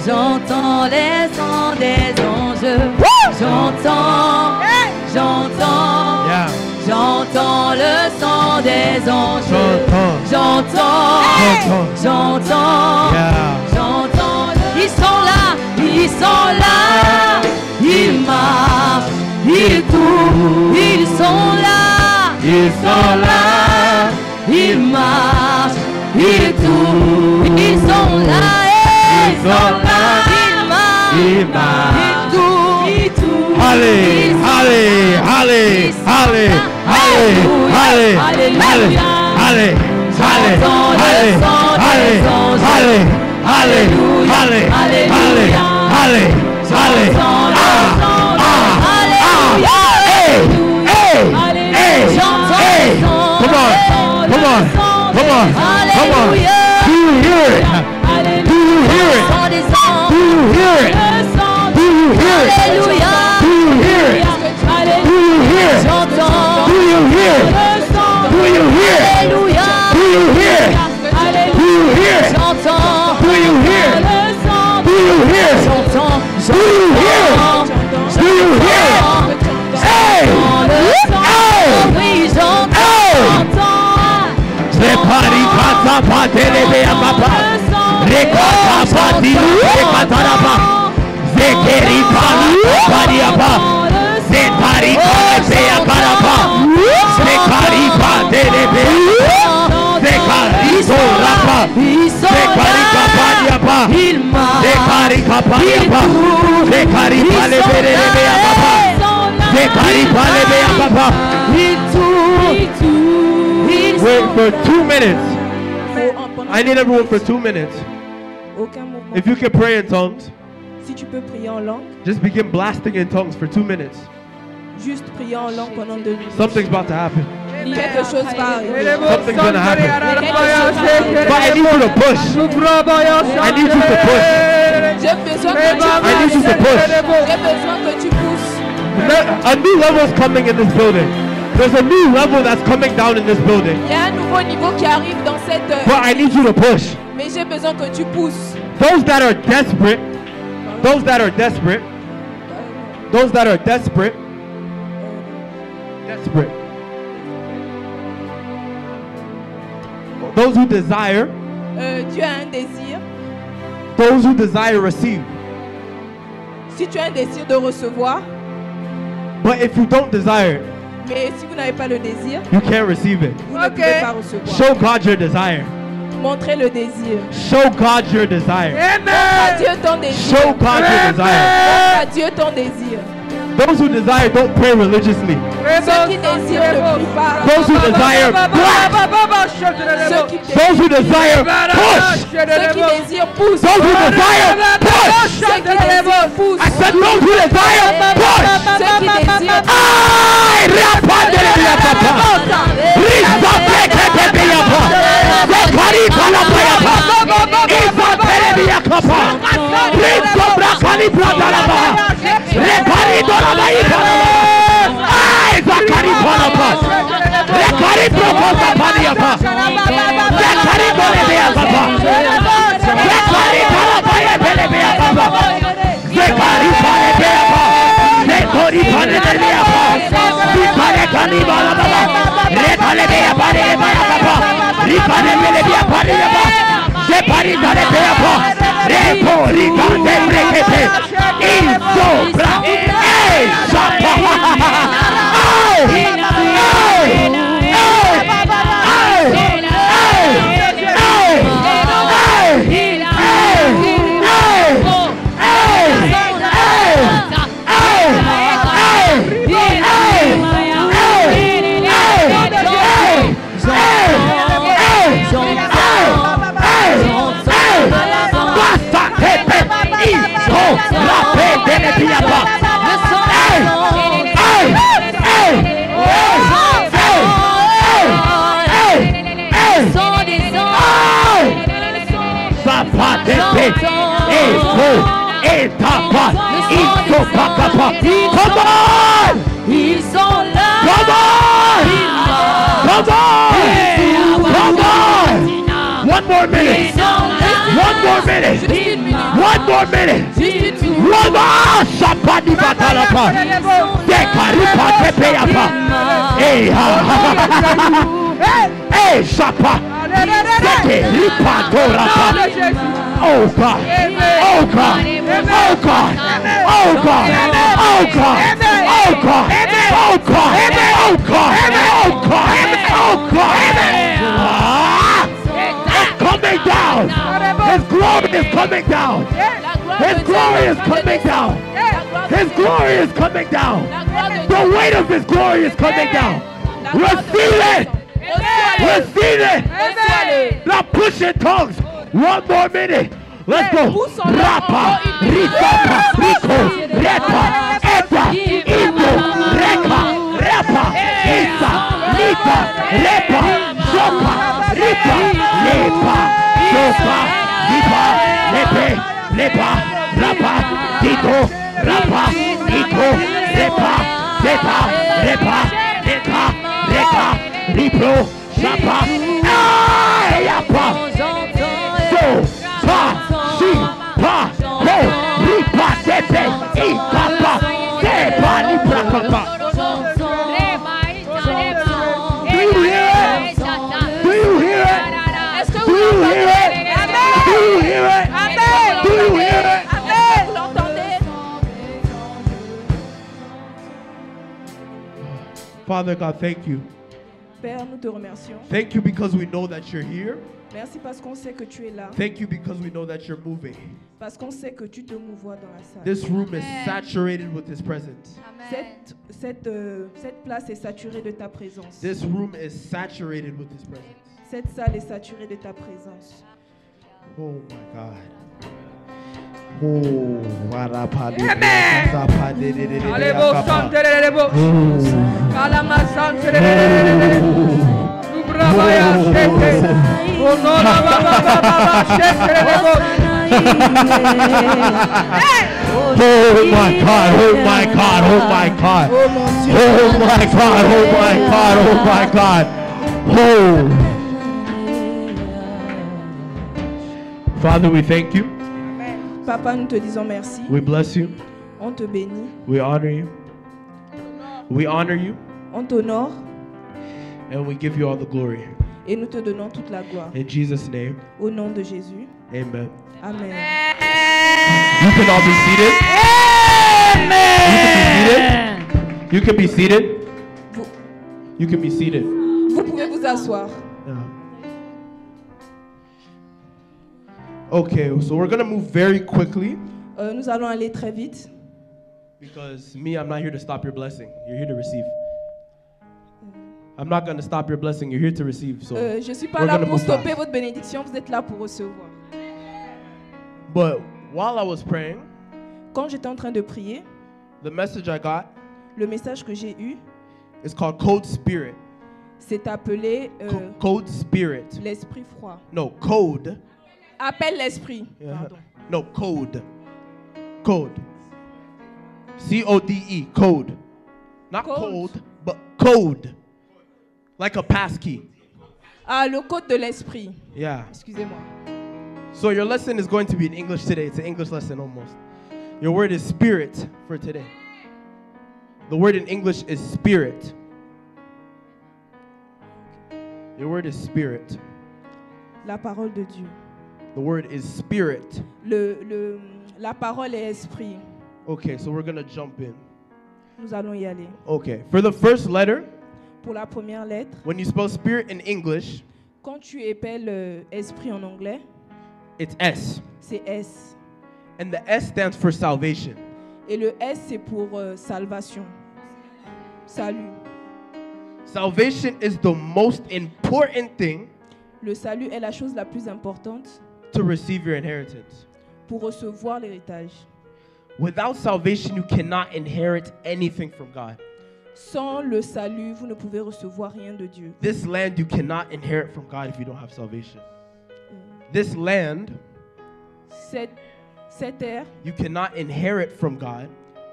J'entends les sons des anges. J'entends, j'entends, j'entends le son des anges. J'entends, j'entends, j'entends. Ils sont là, ils sont là. Ils marchent, ils courent, ils sont là. Ils sont là, ils marchent, ils courent, ils sont là. Ils sont là, ils marchent, ils courent, ils courent. Allez, allez, allez, allez, allez, allez, allez, allez, allez, allez, allez, allez, allez, allez, allez, come on, come on, come on, come on. Do you hear it? Do you hear it? Do you hear it? Do you hear it? Do you hear it? Do you hear it? Do you hear it? Do you hear it? Do you hear it? Do you hear it? Do you hear it? Do you hear it? Do you hear it? Do you hear it? Hey! Hey! Repari kata patelebe papa. Rekata pati rekataraba. Zekeri pala pariaba. Zekari pate akaraba. Zekari patelebe. Zekari sorapa. Zekari kapariaba. Zekari kapariaba. Zekari palebelebe papa. Zekari palebe papa. Wait for 2 minutes. I need everyone for 2 minutes. If you can pray in tongues, si tu peux prier en langue, just begin blasting in tongues for 2 minutes. Juste prier en langue pendant 2 minutes. Something's about to happen. Quelque chose va arriver. Something's going to happen. But I need you to push. I need you to push. J'ai besoin que tu I need you to push. J'ai besoin que tu pousses. A new level is coming in this building. There's a new level that's coming down in this building. Il y a un nouveau niveau qui arrive dans cette. But I need you to push. Mais j'ai besoin que tu pousses. Those that are desperate, those that are desperate, those that are desperate, desperate. Those who desire, tu as un désir. those who desire receive. Si tu as un désir de recevoir, But if you don't desire, mais si vous n'avez pas le désir, you can't receive it. vous ne pouvez pas recevoir. Show God your desire. Montrez le désir. Show God your desire. Montre à Dieu ton désir. Show God your desire. Montre à Dieu ton désir. Those who desire don't pray religiously. Ceux qui désirent ne prient pas. Those who desire blast. Those who desire push. Ceux qui désirent poussent. Those who desire push. Ceux qui désirent poussent. I said those who desire push. Ceux qui désirent Ay, rapandele biya papa. Risa peke biya papa. Zekari pala biya papa. Isa pele biya papa. Risa brakali bradala papa. Rekari dola biya papa. Ay, zakari pala papa. Rekari proposa biya papa. Zekari dole biya papa. Zekari pala biya papa. Zekari pala biya papa. Zekari pala biya papa. Ripare kani bala baba. Repale biya pare bala baba. Ripare mele biya pare baba. Zepari dale biya papa. Repo rikande brekete. Insobra. Ey shapa. Come on! Ils sont là. Come on! Come on! Come on! One more minute. One more minute. One more minute. One more. Sapadi batalapa. Dekaripa tepeapa. Hey Sapa. Deke ripa dorapa. Oh God. Oh God. Oh God. Oh God. Oh God. Oh God. Oh God. Oh God. Oh God. Oh God. It's coming down. His glory is coming down. His glory is coming down. His glory is coming down. The weight of His glory is coming down. Receive it. Receive it. Now push in tongues. One more minute. Let's go. Rapa, Risapa, Rico, Reka, Eta, Indo, Reka, Rapa, Isa, Lita, Repa, Sopa, Ripa, Lepa, Sopa, Lipa, Lepe, Lepa, Rapa, Tito, Rapa, Ito, Repa, Zeta, Repa, Neta, Reka, Ripro, Sapa, Ayapa, So, Pa, Si, Pa, Ho, Ripa, Tepe, Ikapa, Tepa, Lipra, Kapa. Do you hear it? Do you hear it? Do you hear it? Do you hear it? Do you hear it? Father God, thank you. Père, nous te remercions. Thank you because we know that you're here. Merci parce qu'on sait que tu es là. Thank you because we know that you're moving. Parce qu'on sait que tu te mouvois dans la salle. This room is saturated with His presence. Cette place est saturée de ta présence. This room is saturated with His presence. Cette salle est saturée de ta présence. Oh my God. Oh, Oh my God, oh my God, oh my God. Oh my God, oh my God, oh my God. Oh. Father, we thank you. Papa, nous te disons merci. We bless you. On te bénit. We honor you. We honor you. On t'honore. And we give you all the glory. Et nous te donnons toute la gloire. In Jesus' name. Au nom de Jésus. Amen. Amen. You can all be seated. Amen. You can be seated. You can be seated. Vous pouvez vous asseoir. Yeah. Okay, so we're gonna move very quickly. Nous allons aller très vite. Because I'm not here to stop your blessing. You're here to receive. I'm not gonna stop your blessing. You're here to receive. So je suis pas là pour stopper votre bénédiction. Vous êtes là pour recevoir. But while I was praying, quand j'étais en train de prier, the message I got, le message que j'ai eu, is called Cold Spirit. C'est appelé Cold Spirit. L'esprit froid. No, code. Appelle l'esprit. Yeah. Pardon. No, code. Code. C-O-D-E. Code. Not cold, but code. Like a passkey. Ah, le code de l'esprit. Yeah. Excusez-moi. So your lesson is going to be in English today. It's an English lesson almost. Your word is spirit for today. The word in English is spirit. Your word is spirit. La parole de Dieu. The word is spirit. La parole est esprit. Okay, so we're going to jump in. Nous allons y aller. Okay, for the first letter, pour la première lettre, when you spell spirit in English, quand tu épelles esprit en anglais, it's S. C'est S. And the S stands for salvation. Et le S c'est pour salvation. Salut. Salvation is the most important thing. Le salut est la chose la plus importante. To receive your inheritance. Pour recevoir l'héritage. Without salvation, you cannot inherit anything from God. Sans le salut, vous ne pouvez recevoir rien de Dieu. This land you cannot inherit from God if you don't have salvation. This land, cette terre, you cannot inherit from God.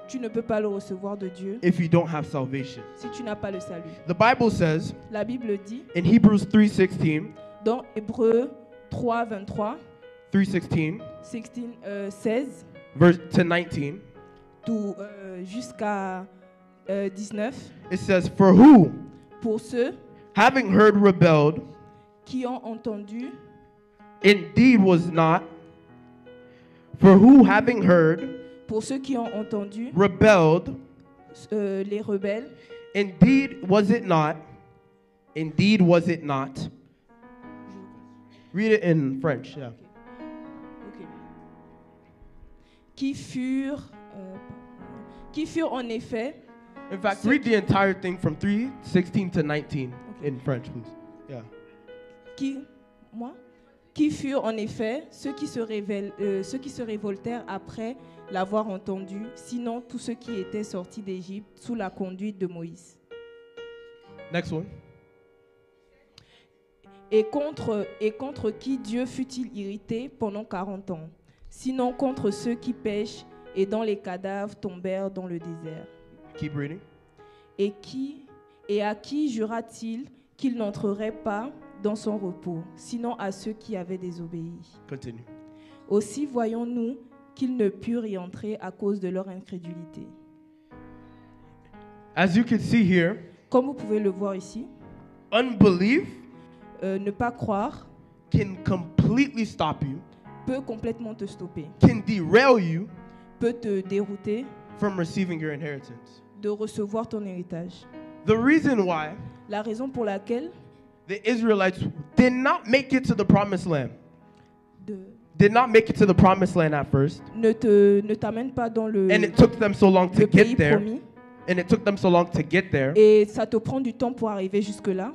Tu ne peux pas le recevoir de Dieu. If you don't have salvation. Si tu n'as pas le salut. The Bible says. La Bible dit. In Hebrews 3:16. Dans Hébreux 3, 23, 3:16 16 verse to 19. Jusqu'à 19. It says, "For who, Pour ceux having heard, rebelled, qui ont entendu, indeed was not. For who, having heard, pour ceux qui ont entendu, rebelled, les rebelles, indeed was it not. Indeed was it not." Read it in French. Yeah. ok. Qui furent en effet, In fact, read the entire thing from 3:16 to 19 in French, please. Yeah. qui furent en effet ceux qui se révoltèrent après l'avoir entendu, sinon tous ceux qui étaient sortis d'Égypte sous la conduite de Moïse. Next one. Et contre qui Dieu fut-il irrité pendant 40 ans, sinon contre ceux qui pêchent et dont les cadavres tombèrent dans le désert. Keep reading. Et à qui jura-t-il qu'il n'entrerait pas dans son repos, sinon à ceux qui avaient désobéi. Continue. Aussi voyons-nous qu'ils ne purent y entrer à cause de leur incrédulité. As you can see here, Comme vous pouvez le voir ici, unbelief ne pas croire can completely stop you, peut complètement te stopper, can derail you peut te dérouter from receiving your inheritance. de recevoir ton héritage. The reason why La raison pour laquelle the Israelites did not make it to the promised land, did not make it to the promised land at first, ne t'amène pas dans le and it took them so long to pays get there, promis, and it took them so long to get there, et ça te prend du temps pour arriver jusque-là,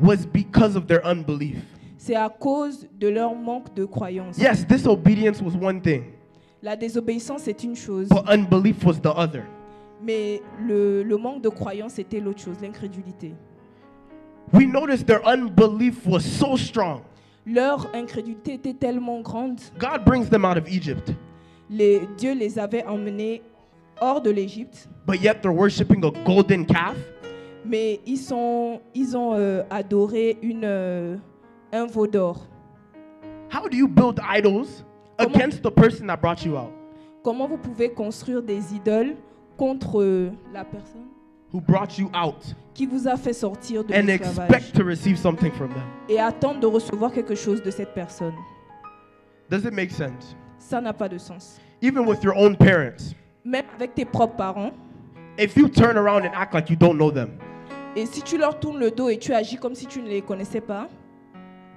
was because of their unbelief. c'est à cause de leur manque de croyance. Yes, disobedience was one thing, La désobéissance est une chose, but unbelief was the other. mais le manque de croyance était l'autre chose, l'incrédulité. We noticed their unbelief was so strong. Leur incrédulité était tellement grande, God brings them out of Egypt, Dieu les avait emmenés hors de l'Égypte, but yet they're worshiping a golden calf. mais ils ont adoré un veau d'or. How do you build idols against the person that brought you out, Comment vous pouvez construire des idoles contre la personne who brought you out, qui vous a fait sortir de and l'esclavage expect to receive something from them? et attendre de recevoir quelque chose de cette personne? Does it make sense? Ça n'a pas de sens. Even with your own parents, Même avec tes propres parents, if you turn around and act like you don't know them, et si tu leur tournes le dos et tu agis comme si tu ne les connaissais pas,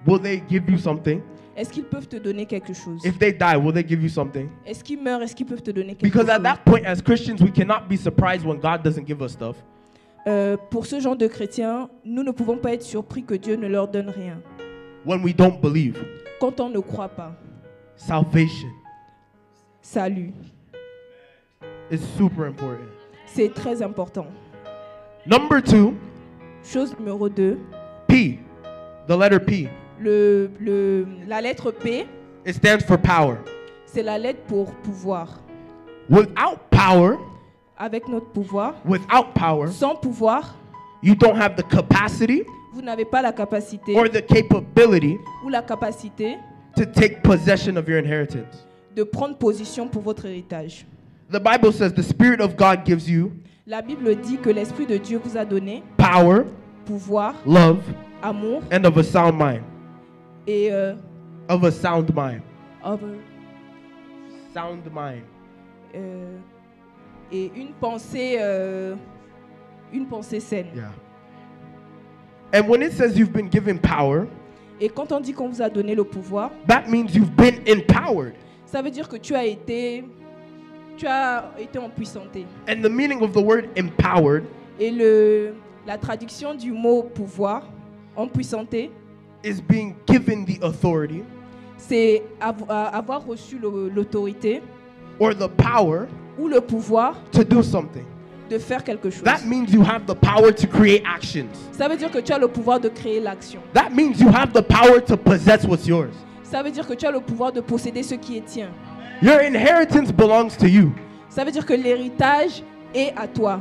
will they give you something? est-ce qu'ils peuvent te donner quelque chose? If they die, will they give you something? Est-ce qu'ils meurent? Est-ce qu'ils peuvent te donner quelque Because chose? at that point, as Christians, we cannot be surprised when God doesn't give us stuff. Pour ce genre de chrétiens, nous ne pouvons pas être surpris que Dieu ne leur donne rien. When we don't believe. Quand on ne croit pas, Salvation salut, is super important. c'est très important. Number 2, Chose numéro 2, P, the letter P. la lettre P, It stands for power. c'est la lettre pour pouvoir. Without power, Avec notre pouvoir, sans pouvoir, you don't have the capacity vous n'avez pas la capacité or the capability ou la capacité to take possession of your inheritance. de prendre position pour votre héritage. The Bible says the Spirit of God gives you La Bible dit que l'Esprit de Dieu vous a donné power, pouvoir, love, amour and of a sound mind. et Of a sound mind. of- Sound mind. et une pensée saine. Yeah. And when it says you've been given power, Et quand on dit qu'on vous a donné le pouvoir, that means you've been empowered. ça veut dire que tu as été empuissanté. And the meaning of the word empowered Et la traduction du mot pouvoir, empuissanté, is being given the authority c'est avoir reçu l'autorité or the power ou le pouvoir to do something. de faire quelque chose. That means you have the power to create actions. Ça veut dire que tu as le pouvoir de créer l'action. That means you have the power to possess what's yours. Ça veut dire que tu as le pouvoir de posséder ce qui est tien. Your inheritance belongs to you. Ça veut dire que l'héritage est à toi.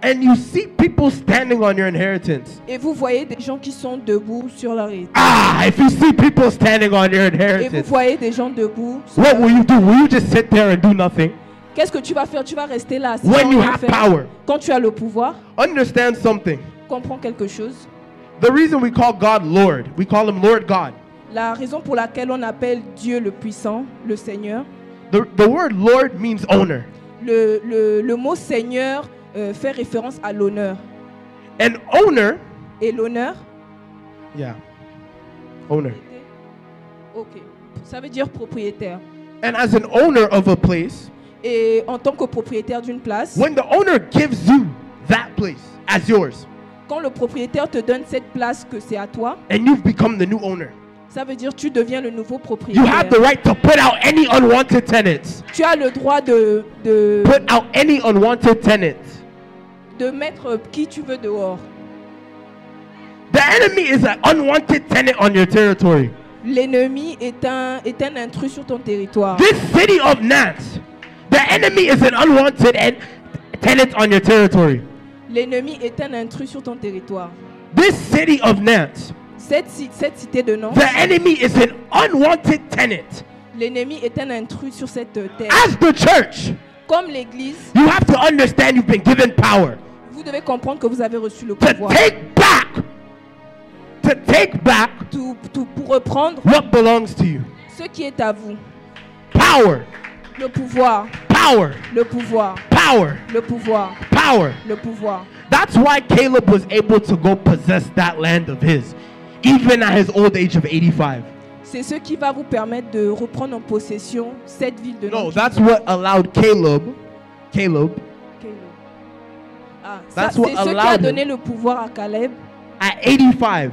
And you see people standing on your inheritance. Et vous voyez des gens qui sont debout sur leur héritage. Ah, if you see people standing on your Et vous inheritance, voyez des gens debout. sur what leur- will you do? Will you just sit there and do nothing? Qu'est-ce que tu vas faire? Tu vas rester là. assis When sans you rien have faire. power. Quand tu as le pouvoir, Understand something. comprends quelque chose. The reason we call God Lord, we call him Lord God. La raison pour laquelle on appelle Dieu le puissant, le Seigneur, The word Lord means owner. le mot Seigneur fait référence à l'honneur. And owner, Et l'honneur, yeah, owner. ok, ça veut dire propriétaire. And as an owner of a place, Et en tant que propriétaire d'une place, when the owner gives you that place as yours, quand le propriétaire te donne cette place que c'est à toi, and you've become the new owner, ça veut dire tu deviens le nouveau you propriétaire. have the right to put out any unwanted tenants. Tu as le droit de Put out any unwanted tenants. mettre qui tu veux dehors. The enemy is an unwanted tenant on your territory. L'ennemi est un intrus sur ton territoire. This city of Nance, the enemy is an unwanted tenant on your territory. L'ennemi est un intrus sur ton territoire. This city of Nance, Cette cité de Nantes, the enemy is an unwanted tenant. l'ennemi est un intrus sur cette terre. As the church, Comme l'Église, you have to understand you've been given power vous devez comprendre que vous avez reçu le to pouvoir take back pour reprendre what belongs to you. ce qui est à vous. Power, Le pouvoir, power, le pouvoir, power, le pouvoir, power. le pouvoir. That's why Caleb was able to go possess that land of his, even at his old age of 85. C'est ce qui va vous permettre de reprendre en possession cette ville de No, Nantes. that's what allowed Caleb. Ah, That's c'est what ce qui a allowed donné le pouvoir à Caleb At 85,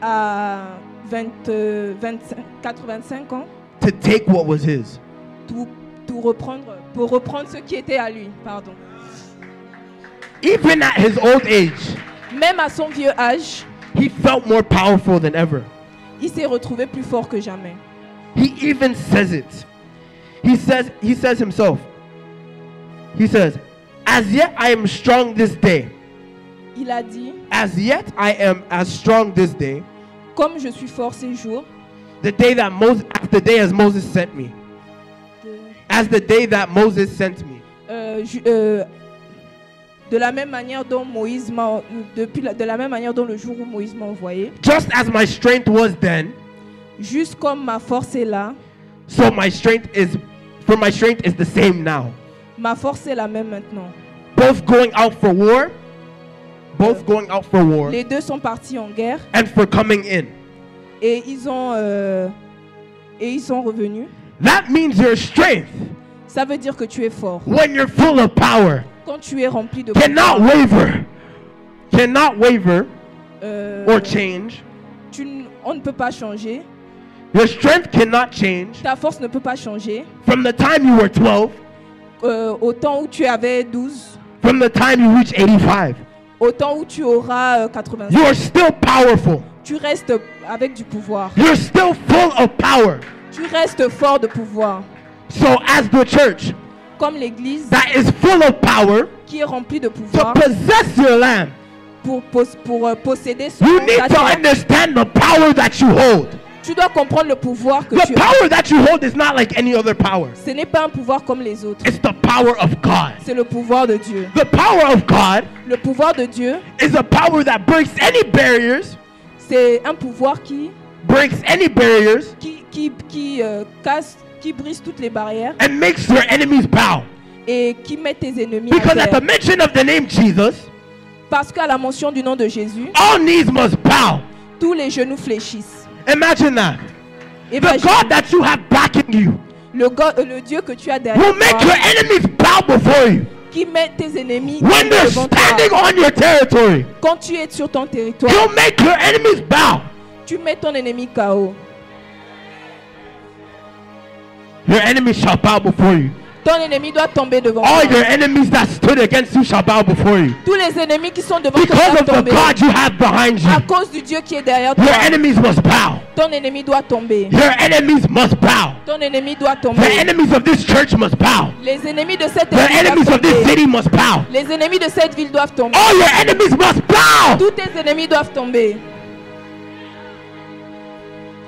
à 85 ans to take what was his. pour reprendre ce qui était à lui. Pardon. Even at his old age, Même à son vieux âge, he felt more powerful than ever. il s'est retrouvé plus fort que jamais. He even says it. He says himself. He says, "As yet I am strong this day. Il a dit, As yet I am as strong this day, comme je suis fort ces jours, the day that Moses sent me. As the day that Moses sent me." de la même manière dont de la même manière dont le jour où Moïse m'a envoyé, Just as my strength was then, juste comme ma force est là, so my strength is the same now. ma force est la même maintenant. Both going out for war, Les deux sont partis en guerre and for coming in. et ils sont revenus. That means your strength, Ça veut dire que tu es fort. when you're full of power, Quand tu es rempli de cannot waver euh, or change. on ne peut pas changer. Your strength cannot change Ta force ne peut pas changer. from the time you were 12, Au temps où tu avais 12, from the time you reach 85. au temps où tu auras 80. You are still powerful. Tu restes avec du pouvoir. You're still full of power. Tu restes fort de pouvoir. So as the church Comme l'Église that is full of power qui est remplie de to pouvoir possess your land, pour posséder son you need ta to terre. understand the power that you hold. Tu dois comprendre le pouvoir que The tu as. power that you hold is not like any other power. Ce n'est pas un pouvoir comme les autres. It's the power of God. C'est le pouvoir de Dieu. The power of God Le pouvoir de Dieu, is a power that breaks any barriers, c'est un pouvoir qui casse, qui brise toutes les barrières and makes your enemies bow. et qui met tes ennemis à Because at terre. the mention of the name Jesus, Parce qu'à la mention du nom de Jésus, all knees must bow. tous les genoux fléchissent. Imagine that. The Imagine, God that you have backing you le Dieu que tu as derrière will make your toi, enemies bow before you. qui met tes ennemis When they're devant toi. standing on your territory, Quand tu es sur ton territoire, He'll make your enemies bow. tu mets ton ennemi KO. Your enemies shall bow before you. Ton ennemi doit tomber devant All toi. your enemies that stood against you shall bow before you. Tous les ennemis qui sont devant toi Because doivent of the tomber. God you have behind À you. cause du Dieu qui est derrière toi, Your enemies must bow. ton ennemi doit tomber. Your enemies must bow. Ton ennemi doit The tomber. enemies of this church must bow. Les ennemis de cette The église enemies doivent of this tomber. city must bow. Les ennemis de cette ville doivent tomber. All your enemies must bow. Tous tes ennemis doivent tomber.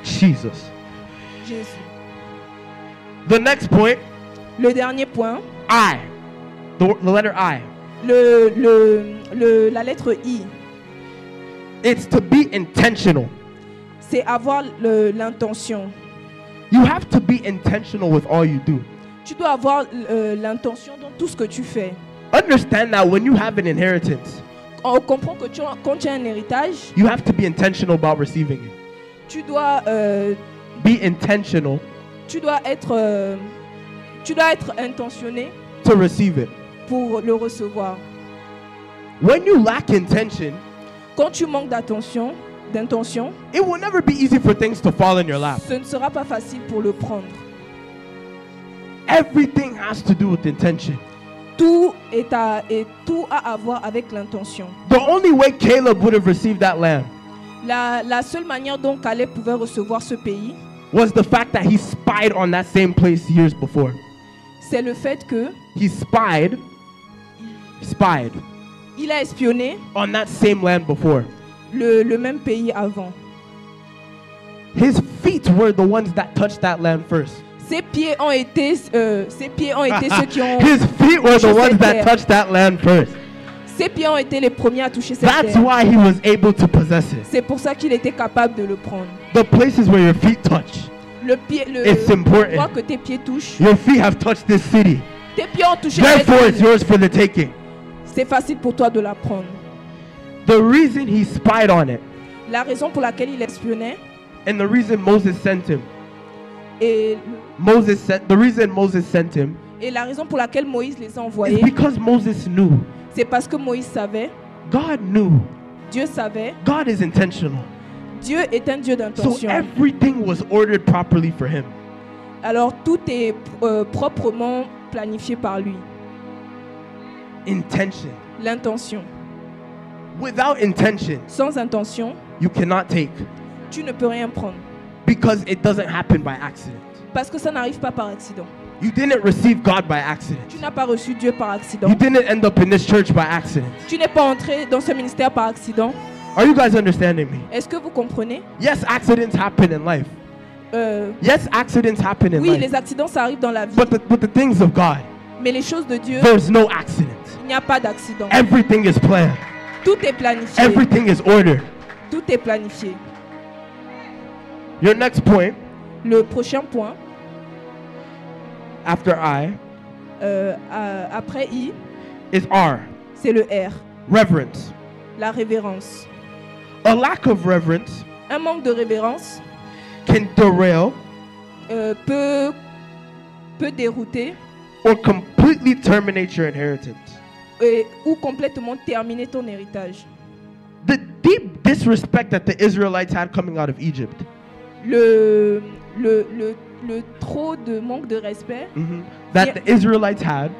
Jesus. Jésus. The next point, Le dernier point, I. The letter I. la lettre I, It's to be intentional. c'est avoir l'intention. You have to be intentional with all you do. Tu dois avoir l'intention dans tout ce que tu fais. Understand that when you have an inheritance, On comprend que quand tu as un héritage, you have to be intentional about receiving it. tu dois Be intentional être intentionné to receive it. pour le recevoir. When you lack intention, Quand tu manques d'intention, it will never be easy for things to fall in your lap. ce ne sera pas facile pour le prendre. Everything has to do with intention. Tout a à voir avec l'intention. The only way Caleb would have received that land La seule manière dont Caleb pouvait recevoir ce pays, was the fact that he spied on that same place years before. c'est le fait que He spied il a espionné on that same land before. le même pays avant. His feet were the ones that touched that land first. Ses pieds ont été ceux qui ont His feet were the touché ones cette that terre. touched that land first. Ses pieds ont été les premiers à toucher cette That's terre. why he was able to possess it. C'est pour ça qu'il était capable de le prendre. The places where your feet touch, It's important. Voir que tes pieds touchent. your feet have touched this city. Tes pieds ont touché cette Therefore, it's ville. yours for the taking. C'est facile pour toi de la prendre. The reason he spied on it, La raison pour laquelle il espionnait and the reason Moses sent him, et the reason Moses sent him la raison pour laquelle Moïse les a is envoyés, because Moses knew. c'est parce que Moïse savait, God knew. Dieu savait, God is intentional. Dieu est un Dieu So d'intention. everything was ordered properly for him. Alors tout est proprement planifié par lui. Intention. L'intention. Without intention, Sans intention, you cannot take, tu ne peux rien prendre. because it doesn't happen by accident. Parce que ça n'arrive pas par accident. You didn't receive God by accident. Tu n'as pas reçu Dieu par accident. You didn't end up in this church by accident. Tu n'es pas entré dans ce ministère par accident. Are you guys understanding me? Est-ce que vous comprenez? Yes, accidents happen in life. Yes, accidents happen in Oui, life. les accidents, ça arrive dans la vie. But the things of God, Mais les choses de Dieu, there's no accident. il n'y a pas d'accident. Everything is planned. Tout est planifié. Everything is ordered. Tout est planifié. Your next point, Le prochain point, after I, après I, is R. c'est le R, Reverence. la révérence. A lack of reverence Un manque de révérence can derail peut dérouter or completely terminate your inheritance. ou complètement terminer ton héritage. The deep disrespect that the Israelites had coming out of Egypt, Le trop de manque de respect that the Israelites had,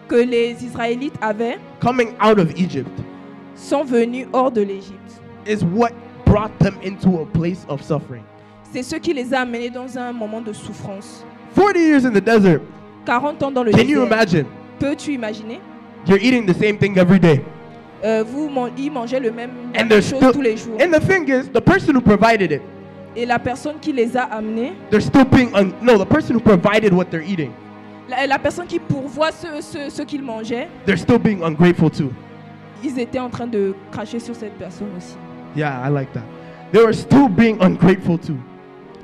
que les Israélites avaient coming out of Egypt, sont venus hors de l'Égypte. is what brought them into a place of suffering. C'est ce qui les a amenés dans un moment de souffrance. 40 years in the desert. 40 ans dans le Can you désert. imagine? Peux-tu imaginer? You're eating the same thing every day. Ils mangeaient la même And there's chose still, tous les jours. and the thing is, the person who provided it, Et la personne qui les a amenés, they're still being, the person who provided what they're eating, la personne qui pourvoit ce qu'ils mangeaient, they're still being ungrateful too. ils étaient en train de cracher sur cette personne aussi. Yeah, I like that. They were still being ungrateful too.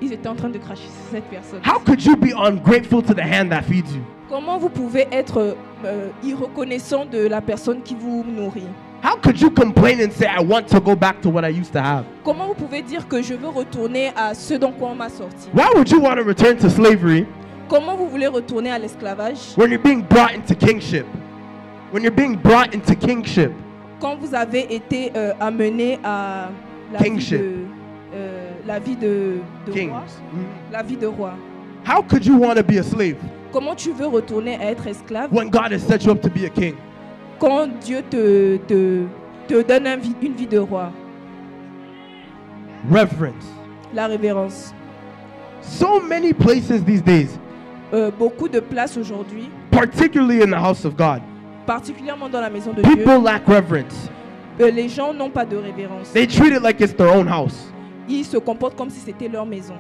Ils étaient en train de cracher sur cette personne. How could you be ungrateful to the hand that feeds you? Comment vous pouvez être irreconnaissant de la personne qui vous nourrit? How could you complain and say, I want to go back to what I used to have? Comment vous pouvez dire que je veux retourner à ce dont quoi on m'a sorti? Why would you want to return to slavery Comment vous voulez retourner à l'esclavage when you're being brought into kingship? When you're being brought into kingship. quand vous avez été amené à la Kingship. vie de Kings. roi? Mhm. La vie de roi. How could you want to be a slave Comment tu veux retourner à être esclave when God has set you up to be a king? quand Dieu te donne une vie de roi? Reverence. La révérence. So many places these days, Beaucoup de places aujourd'hui, particularly in the house of God, particulièrement dans la maison de Dieu, people lack reverence. les gens n'ont pas de révérence. They treat it like it's their own house. Ils se comportent comme si c'était leur maison.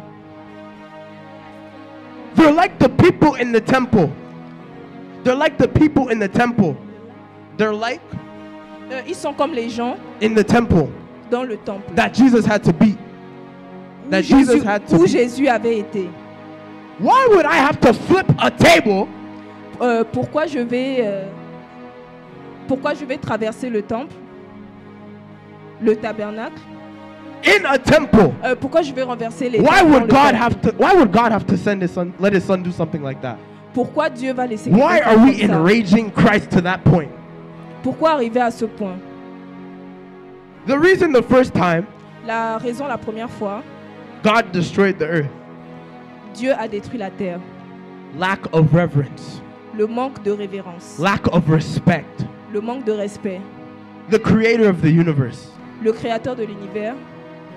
They're like the people in the temple. They're like the people in the temple. They're like Ils sont comme les gens in the temple dans le temple that Jesus had to beat. That Jesus had to où beat. Jésus avait été. Why would I have to flip a table Pourquoi je vais traverser le temple, le tabernacle? in a temple? Pourquoi je vais renverser les Why tables dans would le God temple? have to send his son, let his son do something like that? Pourquoi Dieu va laisser Why quelqu'un are we comme ça? enraging Christ to that point? Pourquoi arriver à ce point? The reason the first time La raison, la première fois, God destroyed the earth, Dieu a détruit la terre. lack of reverence, Le manque de révérence, lack of respect. le manque de respect. The creator of the universe, Le créateur de l'univers,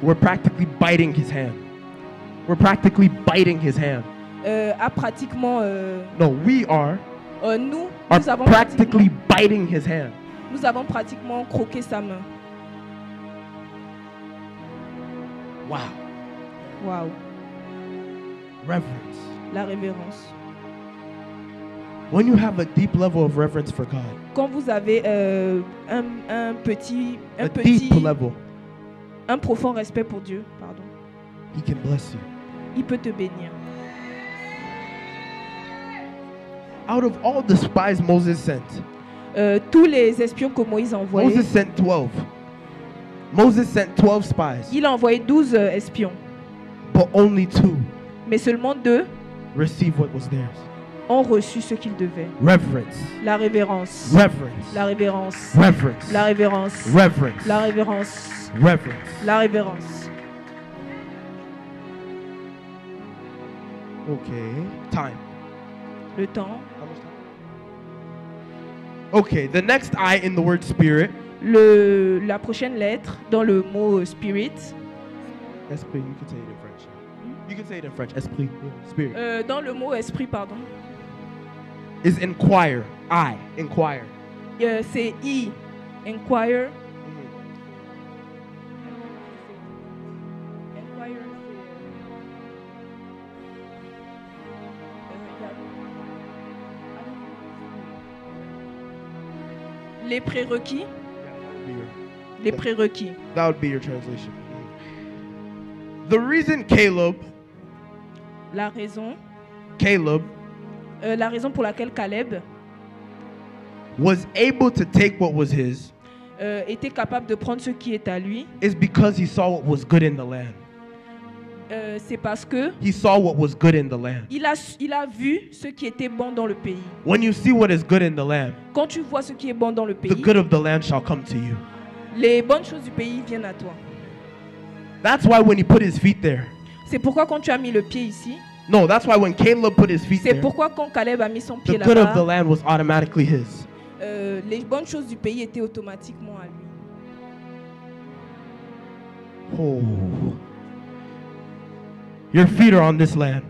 we're practically biting his hand. We're practically biting his hand. a pratiquement, No, we are nous avons practically biting his hand. nous avons pratiquement croqué sa main. Wow. Waouh, Reverence. la révérence. When you have a deep level of reverence for God, Quand vous avez un profond respect pour Dieu, pardon, he can bless you. il peut te bénir. Out of all the spies Moses sent, Tous les espions que Moïse a envoyés, Moses sent 12. Moses sent 12 spies, il a envoyé 12 espions, but only 2 mais seulement 2 received what was theirs. ont reçu ce qu'ils devaient. Reverence. La révérence. Reverence. La révérence. Reverence. La révérence. Reverence. La révérence. Reverence. La révérence. Okay. Time. Le temps. How much time? Okay, the next I in the word spirit. La prochaine lettre dans le mot spirit. Esprit, you can say it in French. You can say it in French. Esprit. Yeah, spirit. Dans le mot esprit, pardon. Is inquire. I. Inquire. C'est I. Inquire. Inquire, c'est... Les prérequis. Les prérequis. That would be your translation. The reason Caleb La raison pour laquelle Caleb was able to take what was his était capable de prendre ce qui est à lui, is because he saw what was good in the land. c'est parce que He saw what was good in the land. il a vu ce qui était bon dans le pays. When you see what is good in the land, Quand tu vois ce qui est bon dans le the pays, good of the land shall come to you. les bonnes choses du pays viennent à toi. That's why when he put his feet there. C'est pourquoi quand tu as mis le pied ici, No, that's why when Caleb put his feet c'est there, pourquoi quand Caleb a mis son the pied good of the là-bas, land was automatically his. les bonnes choses du pays étaient automatiquement à lui. Oh. Your feet are on this land.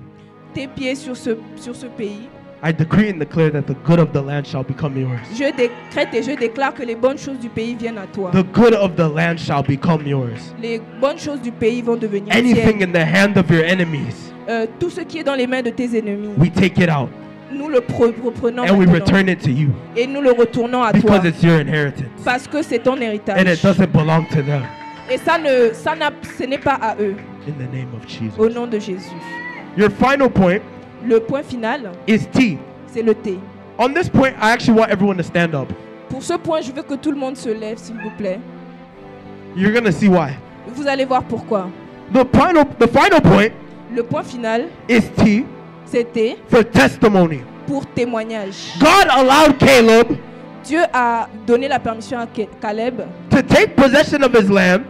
Tes pieds sur ce pays. I decree and declare that the good of the land shall become yours. Je décrète et je déclare que les bonnes choses du pays viennent à toi. The good of the land shall become yours. Les bonnes choses du pays vont devenir Anything tiennes. in the hand of your enemies, Tout ce qui est dans les mains de tes ennemis, we take it out nous le reprenons and we maintenant. return it to you Et nous le retournons à toi. because it's your inheritance Parce que c'est ton and it héritage. doesn't belong to them. Et ce n'est pas à eux. In the name of Jesus. Au nom de Jésus. Your final point Le point final, is T. c'est le T. On this point, I actually want everyone to stand up. Pour ce point, je veux que tout le monde se lève, s'il vous plaît. You're going to see why. Vous allez voir pourquoi. The final point Le point final, is T c'était for testimony. pour témoignage. God allowed Caleb Dieu a donné la permission à Caleb to take possession of his land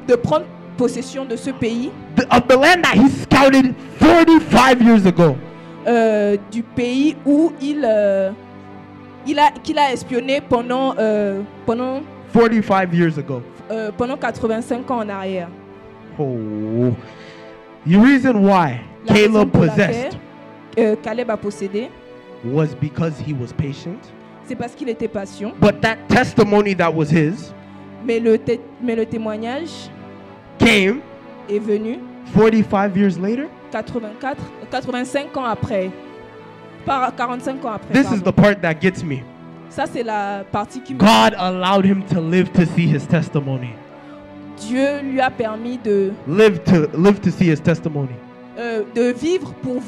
de prendre possession de ce pays of the land that he scouted 45 years ago. Du pays où qu'il a espionné pendant 45 years ago. pendant 85 ans en arrière. Oh. The reason why La raison Caleb pour possessed laquelle, Caleb a possédé, was because he was patient. c'est parce qu'il était patient. But that testimony that was his Mais le témoignage came est venu 45 years later. 85 ans après. 45 ans après. This is pardon. the part that gets me. Ça, c'est la partie qui me... God allowed him to live to see his testimony. Dieu lui a permis de Live to see his testimony. vivre pour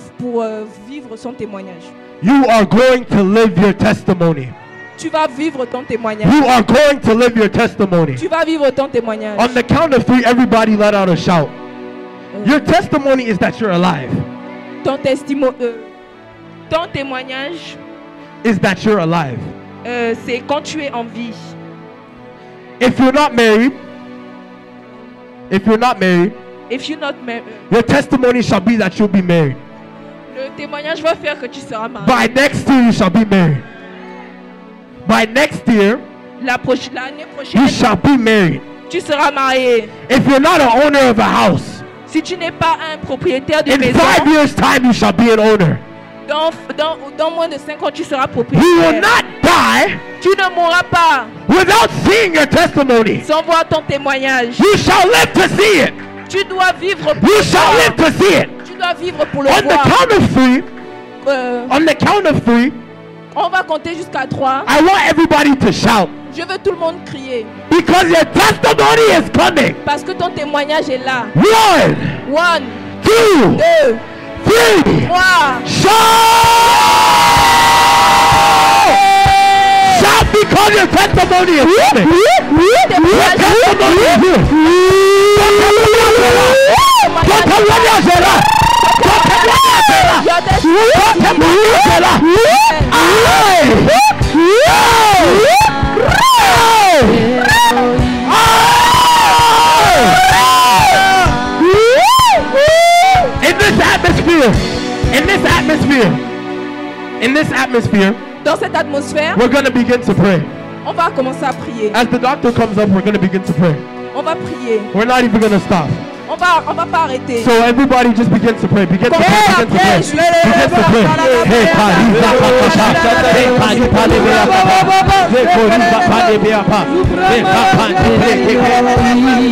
vivre son témoignage. You are going to live your testimony. Tu vas vivre ton témoignage. You are going to live your testimony. Tu vas vivre ton témoignage. On the count of 3, everybody let out a shout. Your testimony is that you're alive. Ton témoignage, Is that you're alive. c'est quand tu es en vie. If you're not married, If you're not married, your testimony shall be that you'll be married. le témoignage va faire que tu seras marié. By next year, you shall be married. By next year, L'année you prochaine, shall be married. tu seras marié. If you're not an owner of a house, Si tu n'es pas un propriétaire de in maison, 5 years' time, you shall be an owner. dans moins de 5 ans, tu seras You will propriétaire. not die Tu ne mourras pas without seeing your testimony. sans voir ton témoignage. You shall live to see it. Tu dois vivre pour You le shall voir. live to see it. Tu dois vivre pour le On the voir. count of 3, on the count of 3, On va compter jusqu'à 3. I want everybody to shout Je veux tout le monde crier. because your testimony is coming. Parce que ton témoignage est là. 1, 1, 2, 2, 3. 3. Shout! Shout because your testimony is coming. Your testimony is here. Ton témoignage est là. Ton témoignage est là. Your testimony Ton témoignage est là. Aïe! In this atmosphere, Dans cette atmosphère, we're going to begin to pray. on va commencer à prier. As the doctor comes up, we're going to begin to pray. On va prier. We're not even going to stop. On va pas arrêter. So everybody just begin to pray. Begin to pray. Begin to pray. Begin to pray. Hey, Kaliza Pakasha. Hey, Kaliza Pakasha. Hey, Kaliza Pakasha. Hey, Kaliza Pakasha.